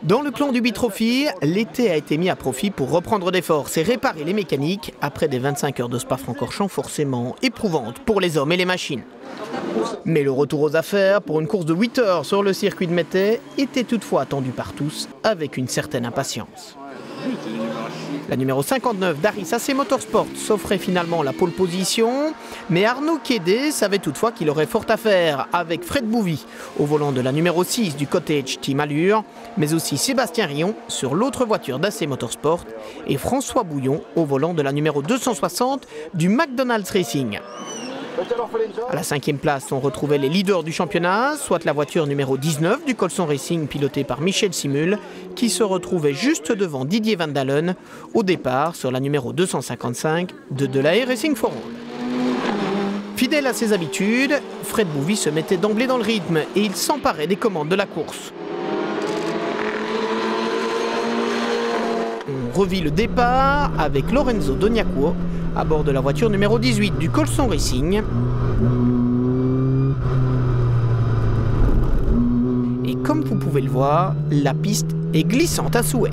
Dans le clan du Bitrophy, l'été a été mis à profit pour reprendre des forces et réparer les mécaniques après des 25 heures de Spa-Francorchamps forcément éprouvantes pour les hommes et les machines. Mais le retour aux affaires pour une course de 8 heures sur le circuit de Mettey était toutefois attendu par tous avec une certaine impatience. La numéro 59 d'Aris AC Motorsport s'offrait finalement la pole position, mais Arnaud Quédé savait toutefois qu'il aurait fort à faire avec Fred Bouvy au volant de la numéro 6 du Cottage Team Allure, mais aussi Sébastien Rion sur l'autre voiture d'AC Motorsport et François Bouillon au volant de la numéro 260 du McDonald's Racing. À la 5e place, on retrouvait les leaders du championnat, soit la voiture numéro 19 du Colson Racing pilotée par Michel Simul, qui se retrouvait juste devant Didier Van Dalen au départ sur la numéro 255 de Delahaye Racing for All. Fidèle à ses habitudes, Fred Bouvy se mettait d'emblée dans le rythme et il s'emparait des commandes de la course. On revit le départ avec Lorenzo Doniacuo à bord de la voiture numéro 18 du Colson Racing. Et comme vous pouvez le voir, la piste est glissante à souhait.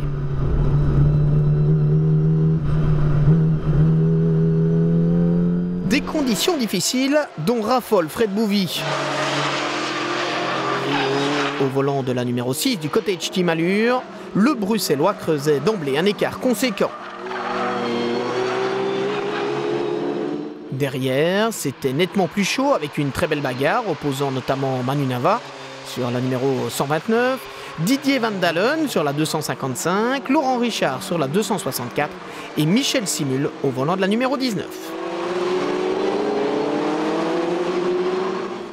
Des conditions difficiles dont raffole Fred Bouvy. Au volant de la numéro 6 du Cottage Team Allure, le Bruxellois creusait d'emblée un écart conséquent. Derrière, c'était nettement plus chaud avec une très belle bagarre opposant notamment Manu Nava sur la numéro 129, Didier Van Dalen sur la 255, Laurent Richard sur la 264 et Michel Simul au volant de la numéro 19.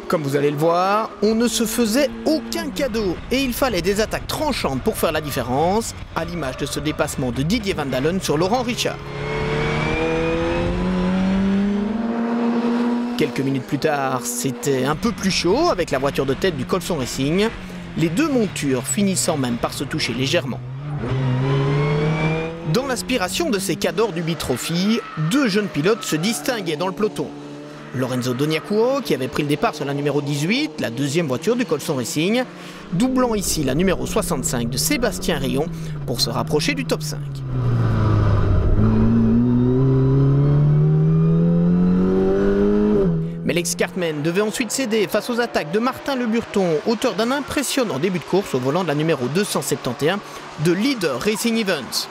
Comme vous allez le voir, on ne se faisait aucun cadeau et il fallait des attaques tranchantes pour faire la différence, à l'image de ce dépassement de Didier Van Dalen sur Laurent Richard. Quelques minutes plus tard, c'était un peu plus chaud avec la voiture de tête du Colson Racing, les deux montures finissant même par se toucher légèrement. Dans l'aspiration de ces cadors du Bitrophy, deux jeunes pilotes se distinguaient dans le peloton. Lorenzo Doniacuo, qui avait pris le départ sur la numéro 18, la deuxième voiture du Colson Racing, doublant ici la numéro 65 de Sébastien Rion pour se rapprocher du top 5. Mais l'ex-Cartman devait ensuite céder face aux attaques de Martin Le Burton, auteur d'un impressionnant début de course au volant de la numéro 271 de Leader Racing Events.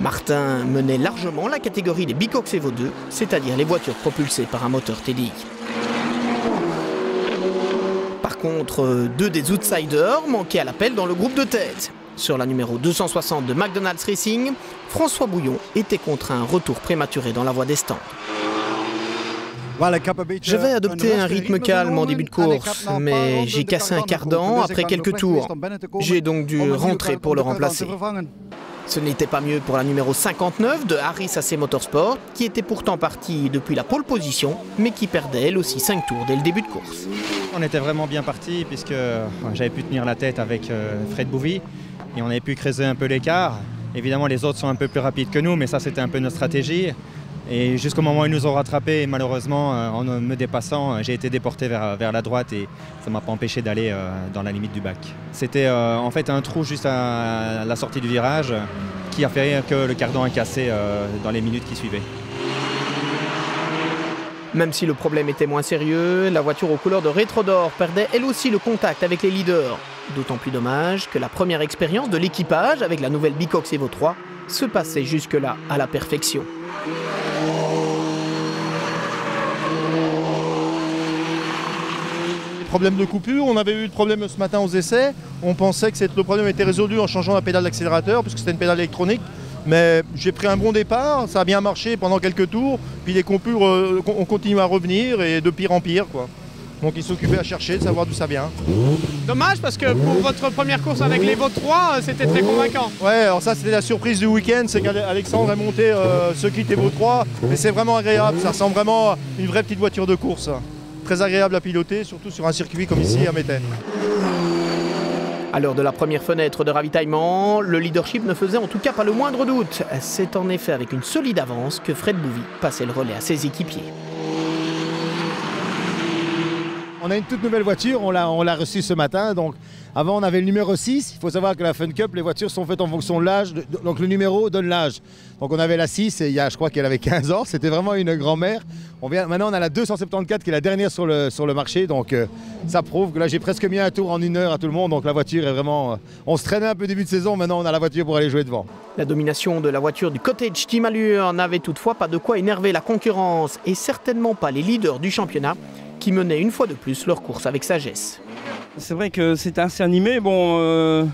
Martin menait largement la catégorie des Bicox Evo 2, c'est-à-dire les voitures propulsées par un moteur TDI. Par contre, deux des outsiders manquaient à l'appel dans le groupe de tête. Sur la numéro 260 de McDonald's Racing, François Bouillon était contraint un retour prématuré dans la voie des stands. J'avais adopté un rythme calme en début de course, mais j'ai cassé un cardan après quelques tours. J'ai donc dû rentrer pour le remplacer. Ce n'était pas mieux pour la numéro 59 de Aris AC Motorsport, qui était pourtant partie depuis la pole position, mais qui perdait elle aussi 5 tours dès le début de course. On était vraiment bien parti puisque j'avais pu tenir la tête avec Fred Bouvy et on avait pu creuser un peu l'écart. Évidemment, les autres sont un peu plus rapides que nous, mais ça c'était un peu notre stratégie. Et jusqu'au moment où ils nous ont rattrapés, malheureusement, en me dépassant, j'ai été déporté vers la droite et ça ne m'a pas empêché d'aller dans la limite du bac. C'était en fait un trou juste à la sortie du virage qui a fait que le cardan a cassé dans les minutes qui suivaient. Même si le problème était moins sérieux, la voiture aux couleurs de Rétro d'Or perdait elle aussi le contact avec les leaders. D'autant plus dommage que la première expérience de l'équipage avec la nouvelle Bicox Evo 3 se passait jusque-là à la perfection. Problème de coupure, on avait eu le problème ce matin aux essais, on pensait que le problème était résolu en changeant la pédale d'accélérateur puisque c'était une pédale électronique, mais j'ai pris un bon départ, ça a bien marché pendant quelques tours, puis les coupures ont continué à revenir et de pire en pire quoi. Donc ils s'occupaient à chercher de savoir d'où ça vient. Dommage parce que pour votre première course avec l'Evo 3, c'était très convaincant. Ouais, alors ça c'était la surprise du week-end, c'est qu'Alexandre a monté ce kit Evo 3, et c'est vraiment agréable, ça ressemble vraiment à une vraie petite voiture de course. Très agréable à piloter, surtout sur un circuit comme ici à Mettey. À l'heure de la première fenêtre de ravitaillement, le leadership ne faisait en tout cas pas le moindre doute. C'est en effet avec une solide avance que Fred Bouvy passait le relais à ses équipiers. On a une toute nouvelle voiture, on l'a reçue ce matin, donc Avant, on avait le numéro 6. Il faut savoir que la Fun Cup, les voitures sont faites en fonction de l'âge. Donc le numéro donne l'âge. Donc on avait la 6 et je crois qu'elle avait 15 ans. C'était vraiment une grand-mère. Maintenant, on a la 274 qui est la dernière sur le marché. Donc ça prouve que là, j'ai presque mis un tour en 1 heure à tout le monde. Donc la voiture est vraiment... on se traînait un peu début de saison. Maintenant, on a la voiture pour aller jouer devant. La domination de la voiture du Cottage Team Allure n'avait toutefois pas de quoi énerver la concurrence et certainement pas les leaders du championnat qui menaient une fois de plus leur course avec sagesse. C'est vrai que c'était assez animé. Bon,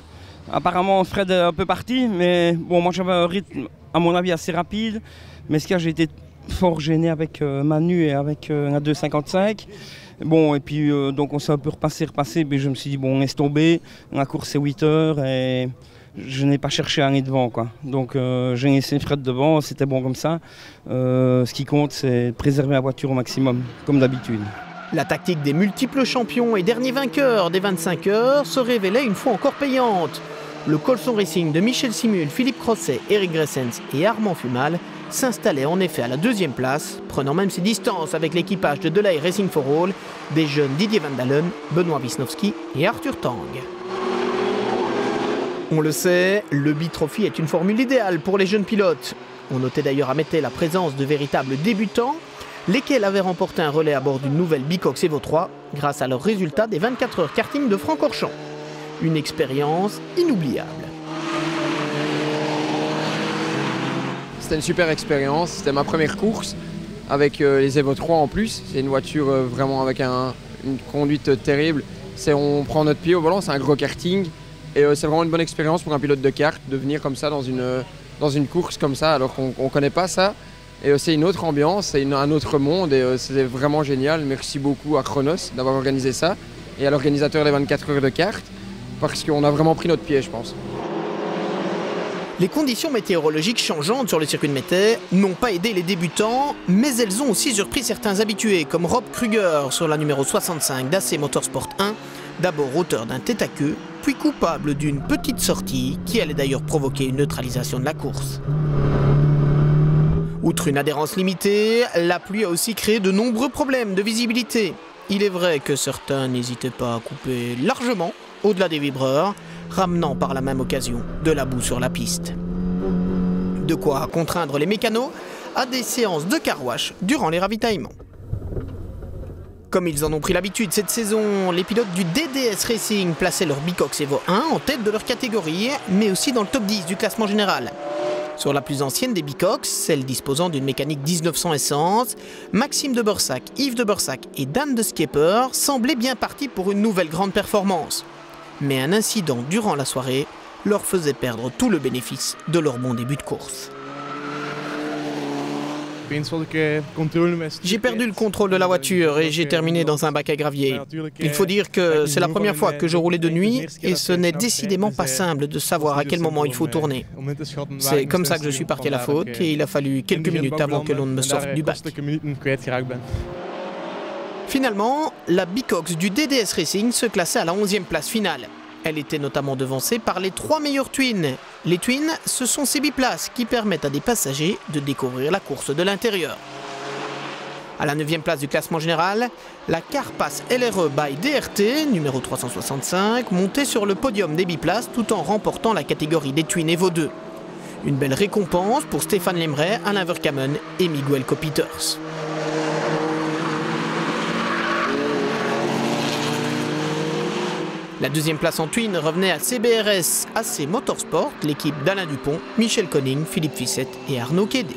apparemment Fred est un peu parti, mais bon, moi j'avais un rythme à mon avis assez rapide. Mais ce cas, j'ai été fort gêné avec Manu et avec la 255. Bon, et puis donc on s'est un peu repassé, mais je me suis dit bon, on laisse tomber. La course c'est 8 heures et je n'ai pas cherché à aller devant, quoi. Donc j'ai laissé Fred devant, c'était bon comme ça. Ce qui compte, c'est préserver la voiture au maximum, comme d'habitude. La tactique des multiples champions et derniers vainqueurs des 25 heures se révélait une fois encore payante. Le Colson Racing de Michel Simul, Philippe Crosset, Eric Gressens et Armand Fumal s'installait en effet à la 2e place, prenant même ses distances avec l'équipage de Delay Racing for All, des jeunes Didier Van Dalen, Benoît Wisnowski et Arthur Tang. On le sait, le B-Trophy est une formule idéale pour les jeunes pilotes. On notait d'ailleurs à Mettey la présence de véritables débutants, lesquels avaient remporté un relais à bord d'une nouvelle Bicox Evo 3 grâce à leur résultat des 24 heures karting de Francorchamps. Une expérience inoubliable. C'était une super expérience, c'était ma première course avec les Evo 3 en plus. C'est une voiture vraiment avec une conduite terrible. On prend notre pied au volant, c'est un gros karting. Et c'est vraiment une bonne expérience pour un pilote de kart de venir comme ça dans une course comme ça alors qu'on ne connaît pas ça. Et c'est une autre ambiance, c'est un autre monde et c'est vraiment génial. Merci beaucoup à Chronos d'avoir organisé ça et à l'organisateur des 24 heures de kart parce qu'on a vraiment pris notre pied, je pense. Les conditions météorologiques changeantes sur le circuit de Mettey n'ont pas aidé les débutants, mais elles ont aussi surpris certains habitués comme Rob Kruger sur la numéro 65 d'AC Motorsport 1, d'abord auteur d'un tête-à-queue, puis coupable d'une petite sortie qui allait d'ailleurs provoquer une neutralisation de la course. Outre une adhérence limitée, la pluie a aussi créé de nombreux problèmes de visibilité. Il est vrai que certains n'hésitaient pas à couper largement au-delà des vibreurs, ramenant par la même occasion de la boue sur la piste. De quoi contraindre les mécanos à des séances de car wash durant les ravitaillements. Comme ils en ont pris l'habitude cette saison, les pilotes du DDS Racing plaçaient leur Bicox Evo 1 en tête de leur catégorie, mais aussi dans le top 10 du classement général. Sur la plus ancienne des Bicox, celle disposant d'une mécanique 1900 essence, Maxime de Bursac, Yves de Bursac et Dan de Skipper semblaient bien partis pour une nouvelle grande performance. Mais un incident durant la soirée leur faisait perdre tout le bénéfice de leur bon début de course. J'ai perdu le contrôle de la voiture et j'ai terminé dans un bac à gravier. Il faut dire que c'est la première fois que je roulais de nuit et ce n'est décidément pas simple de savoir à quel moment il faut tourner. C'est comme ça que je suis parti à la faute et il a fallu quelques minutes avant que l'on ne me sorte du bac. Finalement, la Bicox du DDS Racing se classait à la 11e place finale. Elle était notamment devancée par les 3 meilleurs Twins. Les Twins, ce sont ces biplaces qui permettent à des passagers de découvrir la course de l'intérieur. À la 9e place du classement général, la Carpass LRE by DRT, numéro 365, montait sur le podium des biplaces tout en remportant la catégorie des Twins Evo 2. Une belle récompense pour Stéphane Lemray, Alain Verkamen et Miguel Copiters. La 2e place en Twin revenait à CBRS AC Motorsport, l'équipe d'Alain Dupont, Michel Conning, Philippe Fissette et Arnaud Quédé.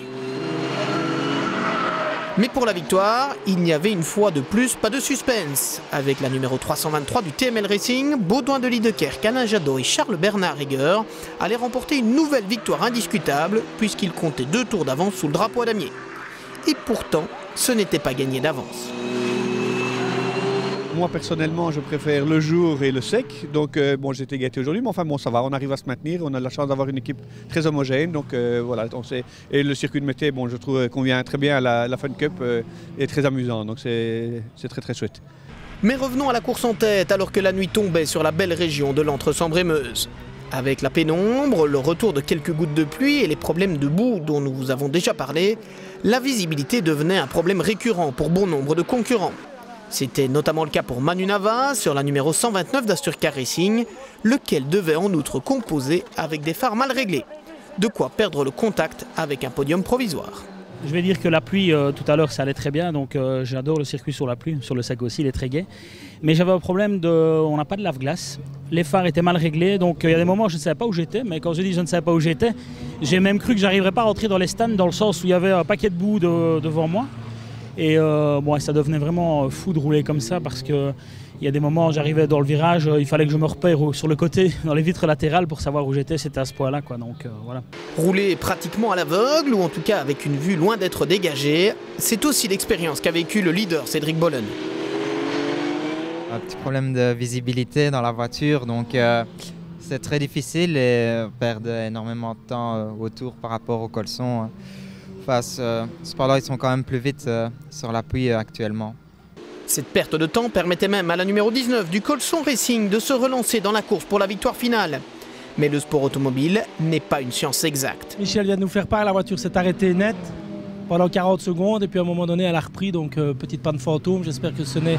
Mais pour la victoire, il n'y avait une fois de plus pas de suspense. Avec la numéro 323 du TML Racing, Baudouin de Liedekerk, Alain Jadot et Charles Bernard Rigueur allaient remporter une nouvelle victoire indiscutable puisqu'ils comptaient 2 tours d'avance sous le drapeau à damier. Et pourtant, ce n'était pas gagné d'avance. Moi personnellement je préfère le jour et le sec, donc bon j'étais gâté aujourd'hui mais enfin bon ça va, on arrive à se maintenir, on a la chance d'avoir une équipe très homogène donc voilà, et le circuit de Mettey bon je trouve convient très bien à la Fun Cup et très amusant donc c'est très chouette. Mais revenons à la course en tête alors que la nuit tombait sur la belle région de l'Entre-Sambre-et-Meuse. Avec la pénombre, le retour de quelques gouttes de pluie et les problèmes de boue dont nous vous avons déjà parlé, la visibilité devenait un problème récurrent pour bon nombre de concurrents. C'était notamment le cas pour Manu Nava sur la numéro 129 d'Asturcar Racing, lequel devait en outre composer avec des phares mal réglés. De quoi perdre le contact avec un podium provisoire. Je vais dire que la pluie, tout à l'heure, ça allait très bien, donc j'adore le circuit sur la pluie. Sur le sac aussi, il est très gai. Mais j'avais un problème on n'a pas de lave-glace. Les phares étaient mal réglés, donc il y a des moments où je ne savais pas où j'étais. Mais quand je dis je ne savais pas où j'étais, j'ai même cru que j'arriverais pas à rentrer dans les stands, dans le sens où il y avait un paquet de boue devant moi. Et bon, ça devenait vraiment fou de rouler comme ça, parce que il y a des moments où j'arrivais dans le virage, il fallait que je me repère sur le côté, dans les vitres latérales, pour savoir où j'étais. C'était à ce point-là, quoi. Donc voilà. Rouler pratiquement à l'aveugle, ou en tout cas avec une vue loin d'être dégagée, c'est aussi l'expérience qu'a vécu le leader Cédric Bollen. Un petit problème de visibilité dans la voiture, donc c'est très difficile et on perd énormément de temps autour par rapport au colson. Cependant, ils sont quand même plus vite sur l'appui actuellement. Cette perte de temps permettait même à la numéro 19 du Colson Racing de se relancer dans la course pour la victoire finale. Mais le sport automobile n'est pas une science exacte. Michel vient de nous faire part, la voiture s'est arrêtée net pendant 40 secondes et puis à un moment donné elle a repris, donc petite panne fantôme. J'espère que ce n'est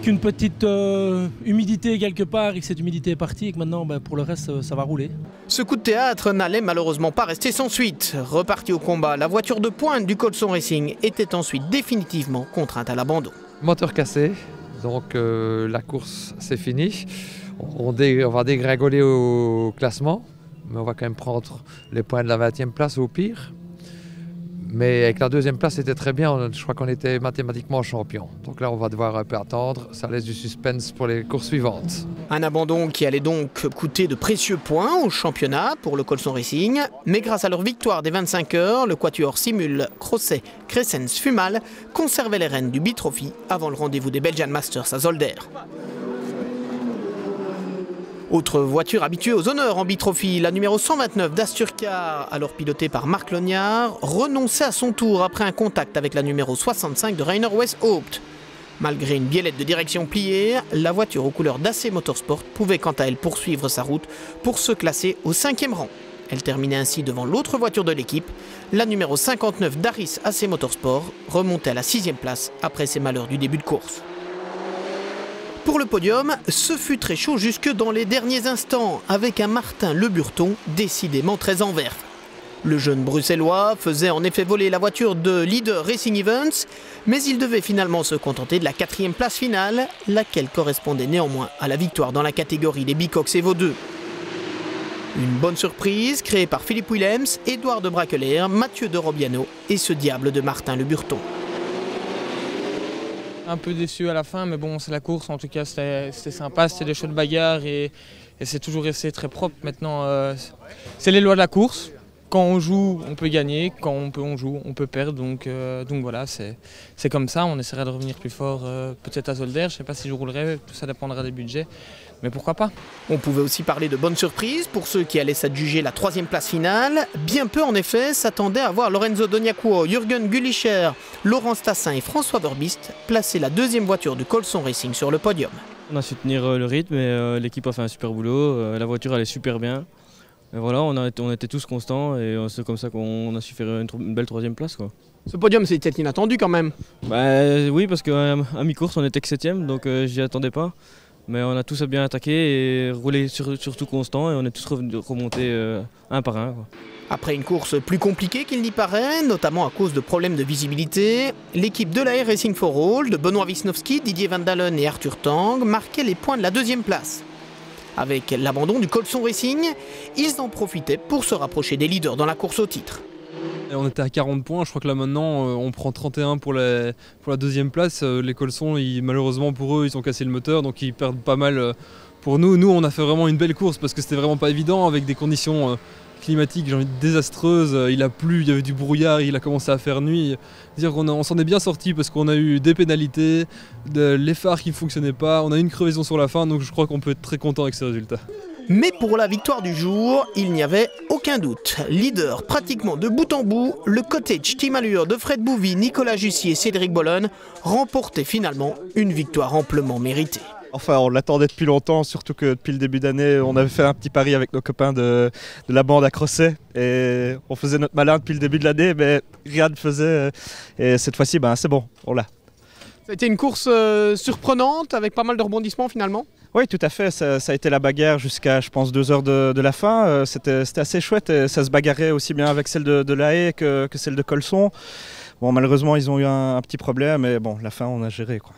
qu'une petite humidité quelque part et que cette humidité est partie et que maintenant pour le reste ça va rouler. Ce coup de théâtre n'allait malheureusement pas rester sans suite. Reparti au combat, la voiture de pointe du Colson Racing était ensuite définitivement contrainte à l'abandon. Moteur cassé, donc la course c'est fini. On va dégringoler au classement, mais on va quand même prendre les points de la 20e place au pire. Mais avec la 2e place, c'était très bien. Je crois qu'on était mathématiquement champion. Donc là, on va devoir un peu attendre. Ça laisse du suspense pour les courses suivantes. Un abandon qui allait donc coûter de précieux points au championnat pour le Colson Racing. Mais grâce à leur victoire des 25 heures, le quatuor Simul, Crosset, Crescens, Fumal conservait les rênes du B-Trophy avant le rendez-vous des Belgian Masters à Zolder. Autre voiture habituée aux honneurs en B-Trophy, la numéro 129 d'Asturcar, alors pilotée par Marc Lognard, renonçait à son tour après un contact avec la numéro 65 de Rainer Westhaupt. Malgré une biellette de direction pliée, la voiture aux couleurs d'AC Motorsport pouvait quant à elle poursuivre sa route pour se classer au 5e rang. Elle terminait ainsi devant l'autre voiture de l'équipe, la numéro 59 d'Aris AC Motorsport, remontée à la 6e place après ses malheurs du début de course. Pour le podium, ce fut très chaud jusque dans les derniers instants, avec un Martin Le Burton décidément très en verve. Le jeune bruxellois faisait en effet voler la voiture de Leader Racing Events, mais il devait finalement se contenter de la 4e place finale, laquelle correspondait néanmoins à la victoire dans la catégorie des Bicox Evo 2. Une bonne surprise créée par Philippe Willems, Édouard de Braquelaire, Mathieu de Robiano et ce diable de Martin Le Burton. Un peu déçu à la fin, mais bon, c'est la course, en tout cas c'était sympa, c'était des chaudes bagarres et c'est toujours resté très propre. Maintenant, c'est les lois de la course. Quand on joue, on peut gagner, quand on joue, on peut perdre. Donc voilà, c'est comme ça, on essaiera de revenir plus fort peut-être à Zolder. Je ne sais pas si je roulerai, tout ça dépendra des budgets, mais pourquoi pas. On pouvait aussi parler de bonnes surprises pour ceux qui allaient s'adjuger la 3e place finale. Bien peu en effet s'attendaient à voir Lorenzo Doniacuo, Jürgen Gullicher, Laurence Tassin et François Verbist placer la 2e voiture du Colson Racing sur le podium. On a su tenir le rythme et l'équipe a fait un super boulot, la voiture allait super bien. Et voilà, on était tous constants et c'est comme ça qu'on a su faire une belle 3e place, quoi. Ce podium, c'était inattendu quand même. Oui, parce qu'à mi-course, on était que 7e, donc j'y attendais pas. Mais on a tous bien attaqué et roulé surtout constant et on est tous remontés un par un, quoi. Après une course plus compliquée qu'il n'y paraît, notamment à cause de problèmes de visibilité, l'équipe de l'AR Racing for All de Benoît Wisnowski, Didier Van Dalen et Arthur Tang marquaient les points de la 2e place. Avec l'abandon du Colson Racing, ils en profitaient pour se rapprocher des leaders dans la course au titre. Et on était à 40 points, je crois que là maintenant on prend 31 pour la 2e place. Les Colson, malheureusement pour eux, ils ont cassé le moteur, donc ils perdent pas mal pour nous. Nous on a fait vraiment une belle course parce que c'était vraiment pas évident avec des conditions climatiques, j'ai envie de dire, désastreuses. Il a plu, il y avait du brouillard, il a commencé à faire nuit. On s'en est bien sorti parce qu'on a eu des pénalités, les phares qui ne fonctionnaient pas, on a eu une crevaison sur la fin, donc je crois qu'on peut être très content avec ces résultats. Mais pour la victoire du jour, il n'y avait aucun doute. Leader pratiquement de bout en bout, le cottage team allure de Fred Bouvy, Nicolas Jussier et Cédric Bollen remportait finalement une victoire amplement méritée. Enfin, on l'attendait depuis longtemps, surtout que depuis le début d'année, on avait fait un petit pari avec nos copains de la bande à Crosset. Et on faisait notre malin depuis le début de l'année, mais rien ne faisait. Et cette fois-ci, c'est bon, on l'a. Ça a été une course surprenante avec pas mal de rebondissements finalement. Oui, tout à fait. Ça a été la bagarre jusqu'à, je pense, 2 heures de la fin. C'était assez chouette. Et ça se bagarrait aussi bien avec celle de La Haye que celle de Colson. Bon, malheureusement, ils ont eu un petit problème. Mais bon, la fin, on a géré, quoi.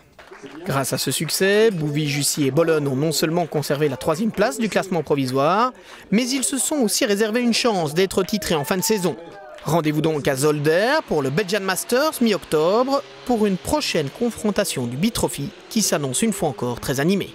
Grâce à ce succès, Bouvy, Jussy et Bologne ont non seulement conservé la 3e place du classement provisoire, mais ils se sont aussi réservé une chance d'être titrés en fin de saison. Rendez-vous donc à Zolder pour le Belgian Masters mi-octobre pour une prochaine confrontation du Big Trophy qui s'annonce une fois encore très animée.